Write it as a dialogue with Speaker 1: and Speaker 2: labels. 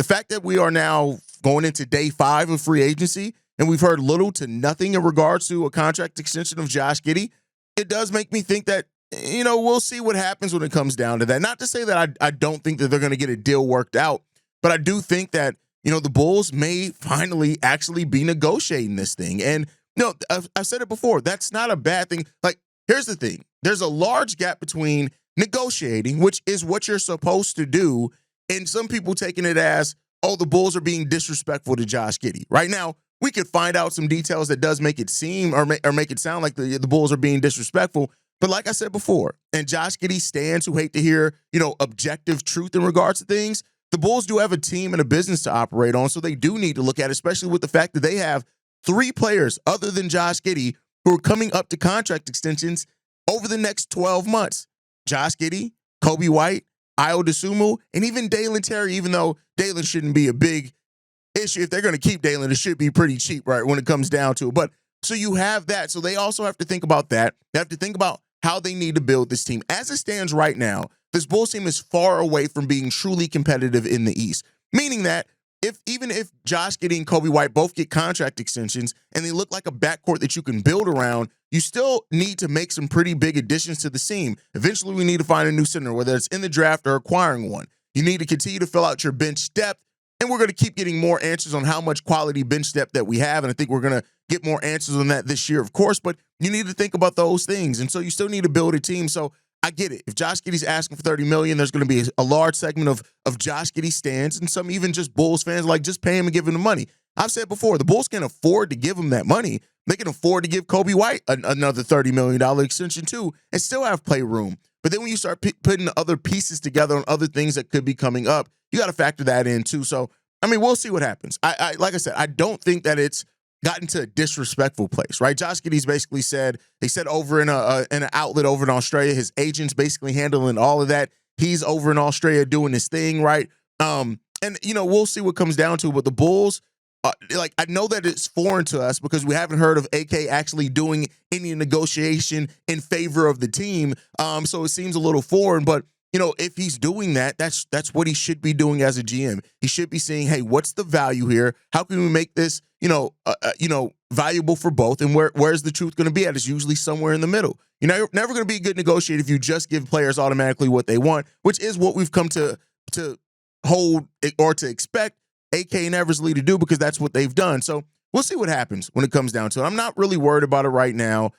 Speaker 1: fact that we are now going into day 5 of free agency and we've heard little to nothing in regards to a contract extension of Josh Giddey, it does make me think that, we'll see what happens when it comes down to that. Not to say that I don't think that they're going to get a deal worked out, but I do think that, the Bulls may finally actually be negotiating this thing. And, I've said it before, that's not a bad thing. Like, here's the thing. There's a large gap between negotiating, which is what you're supposed to do, and some people taking it as, oh, the Bulls are being disrespectful to Josh Giddey. Right now, we could find out some details that does make it seem or make it sound like the Bulls are being disrespectful. But like I said before, and Josh Giddey stands who hate to hear, objective truth in regards to things, the Bulls do have a team and a business to operate on, so they do need to look at it, especially with the fact that they have 3 players other than Josh Giddey who are coming up to contract extensions over the next 12 months. Josh Giddey, Kobe White, Ayo Dosunmu, and even Dalen Terry, even though Dalen shouldn't be a big issue. If they're going to keep Dalen, it should be pretty cheap, right, when it comes down to it. But so you have that. So they also have to think about that. They have to think about how they need to build this team. As it stands right now, this Bulls team is far away from being truly competitive in the East, meaning that even if Josh Giddey and Kobe White both get contract extensions and they look like a backcourt that you can build around, you still need to make some pretty big additions to the team. Eventually, we need to find a new center, whether it's in the draft or acquiring one. You need to continue to fill out your bench depth, and we're going to keep getting more answers on how much quality bench depth that we have, and I think we're going to get more answers on that this year, of course, but you need to think about those things, and so you still need to build a team. So I get it. If Josh Giddey's asking for $30 million, there's going to be a large segment of Josh Giddey stands and some even just Bulls fans like just pay him and give him the money. I've said before, the Bulls can afford to give him that money. They can afford to give Kobe White another $30 million extension too and still have play room. But then when you start putting other pieces together on other things that could be coming up, you got to factor that in too. So, we'll see what happens. I like I said, I don't think that it's gotten to a disrespectful place, right? Josh Giddey's basically said, they said over in an outlet over in Australia, his agent's basically handling all of that. He's over in Australia doing his thing, right? And we'll see what comes down to. But the Bulls, I know that it's foreign to us because we haven't heard of AK actually doing any negotiation in favor of the team. So it seems a little foreign, but if he's doing that, that's what he should be doing as a GM. He should be saying, hey, what's the value here? How can we make this, valuable for both? And where's the truth going to be at? It's usually somewhere in the middle. You're never going to be a good negotiator if you just give players automatically what they want, which is what we've come to hold or to expect AK and Eversley to do because that's what they've done. So we'll see what happens when it comes down to it. I'm not really worried about it right now.